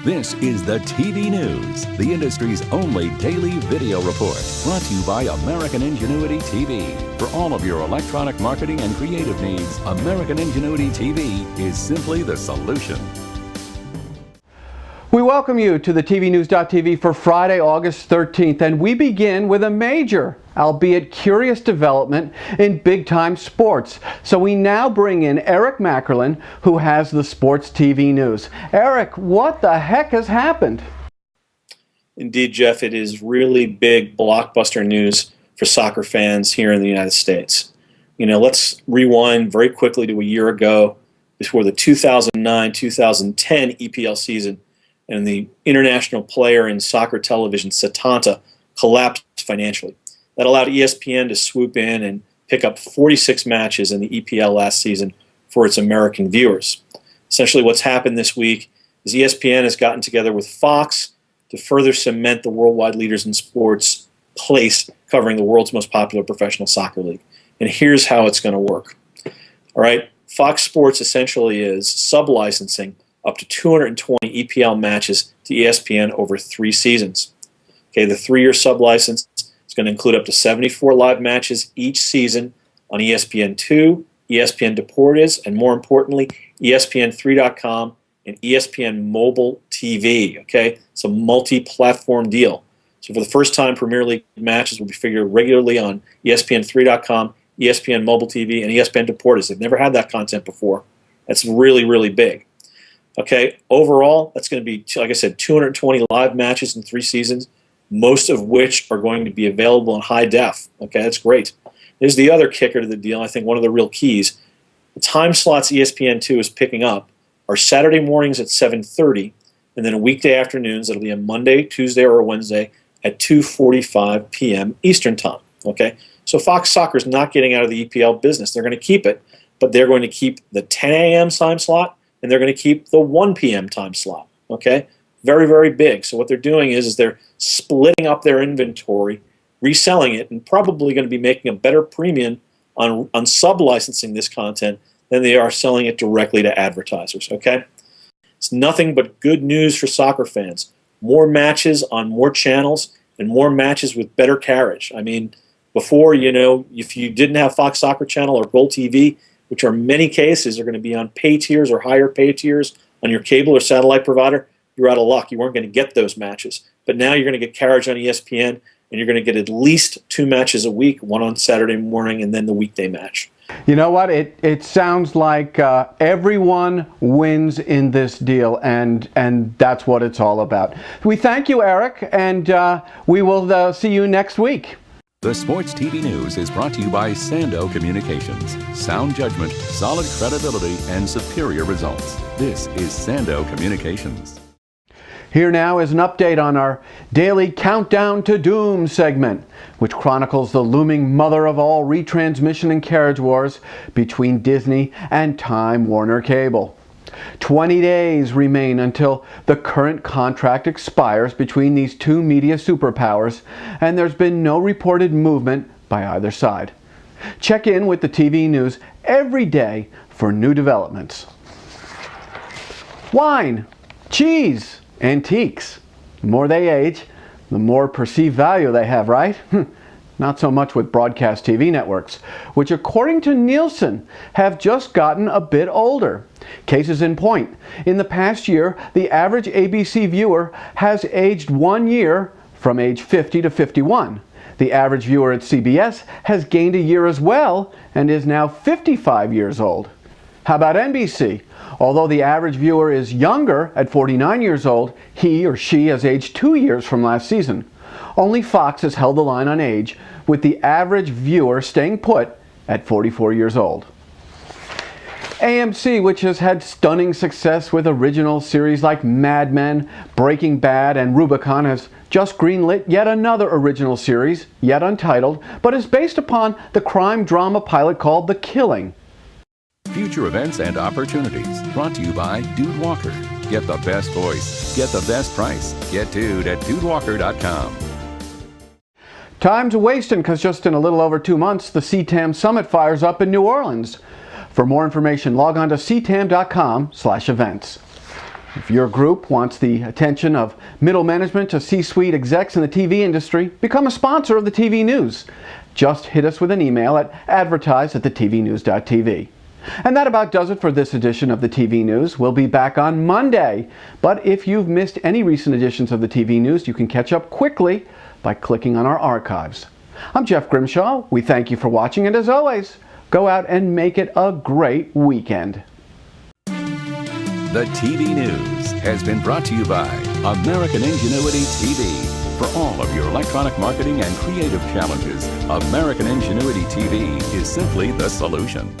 This is the TV News, the industry's only daily video report, brought to you by American Ingenuity TV. For all of your electronic marketing and creative needs, American Ingenuity TV is simply the solution. We welcome you to the TVNews.TV for Friday, August 13th, and we begin with a major, albeit curious, development in big-time sports. So we now bring in Eric Mackerlin, who has the Sports TV News. Eric, what the heck has happened? Indeed, Jeff, it is really big blockbuster news for soccer fans here in the United States. You know, let's rewind very quickly to a year ago, before the 2009-2010 EPL season, and the international player in soccer television, Setanta, collapsed financially. That allowed ESPN to swoop in and pick up 46 matches in the EPL last season for its American viewers. Essentially what's happened this week is ESPN has gotten together with Fox to further cement the worldwide leaders in sports place covering the world's most popular professional soccer league. And here's how it's going to work. All right, Fox Sports essentially is sub-licensing up to 220 EPL matches to ESPN over 3 seasons. Okay, the 3-year sub-license is going to include up to 74 live matches each season on ESPN2, ESPN Deportes, and more importantly, ESPN3.com and ESPN Mobile TV. Okay, it's a multi-platform deal. So for the first time, Premier League matches will be figured regularly on ESPN3.com, ESPN Mobile TV, and ESPN Deportes. They've never had that content before. That's really, really big. Okay, overall, that's going to be, like I said, 220 live matches in 3 seasons, most of which are going to be available in high def. Okay, that's great. There's the other kicker to the deal, I think one of the real keys. The time slots ESPN2 is picking up are Saturday mornings at 7:30, and then weekday afternoons, it'll be a Monday, Tuesday, or a Wednesday at 2:45 p.m. Eastern Time. Okay, so Fox Soccer is not getting out of the EPL business. They're going to keep it, but they're going to keep the 10 a.m. time slot, and they're going to keep the 1 p.m. time slot. Okay, very, very big. So what they're doing is they're splitting up their inventory, reselling it, and probably going to be making a better premium on sub-licensing this content than they are selling it directly to advertisers. Okay, it's nothing but good news for soccer fans. More matches on more channels and more matches with better carriage. I mean, before, you know, if you didn't have Fox Soccer Channel or Gold TV, which are in many cases are going to be on pay tiers or higher pay tiers on your cable or satellite provider, you're out of luck. You weren't going to get those matches. But now you're going to get carriage on ESPN, and you're going to get at least 2 matches a week, one on Saturday morning and then the weekday match. You know what? It sounds like everyone wins in this deal, and that's what it's all about. We thank you, Eric, and we will see you next week. The Sports TV News is brought to you by Sando Communications. Sound judgment, solid credibility, and superior results. This is Sando Communications. Here now is an update on our daily Countdown to Doom segment, which chronicles the looming mother of all retransmission and carriage wars between Disney and Time Warner Cable. 20 days remain until the current contract expires between these two media superpowers, and there's been no reported movement by either side. Check in with the TV News every day for new developments. Wine, cheese, antiques. The more they age, the more perceived value they have, right? Not so much with broadcast TV networks, which according to Nielsen have just gotten a bit older. Cases in point. In the past year, the average ABC viewer has aged 1 year from age 50 to 51. The average viewer at CBS has gained a year as well and is now 55 years old. How about NBC? Although the average viewer is younger at 49 years old, he or she has aged 2 years from last season. Only Fox has held the line on age, with the average viewer staying put at 44 years old. AMC, which has had stunning success with original series like Mad Men, Breaking Bad, and Rubicon, has just greenlit yet another original series, yet untitled, but is based upon the crime drama pilot called The Killing. Future events and opportunities brought to you by Dude Walker. Get the best voice. Get the best price. Get Dude at DudeWalker.com. Time's wasting because just in a little over 2 months, the CTAM Summit fires up in New Orleans. For more information, log on to ctam.com/events. If your group wants the attention of middle management to C-suite execs in the TV industry, become a sponsor of the TV News. Just hit us with an email at advertise@thetvnews.tv. And that about does it for this edition of the TV News. We'll be back on Monday. But if you've missed any recent editions of the TV News, you can catch up quickly by clicking on our archives. I'm Jeff Grimshaw. We thank you for watching, and as always, go out and make it a great weekend. The TV News has been brought to you by American Ingenuity TV. For all of your electronic marketing and creative challenges, American Ingenuity TV is simply the solution.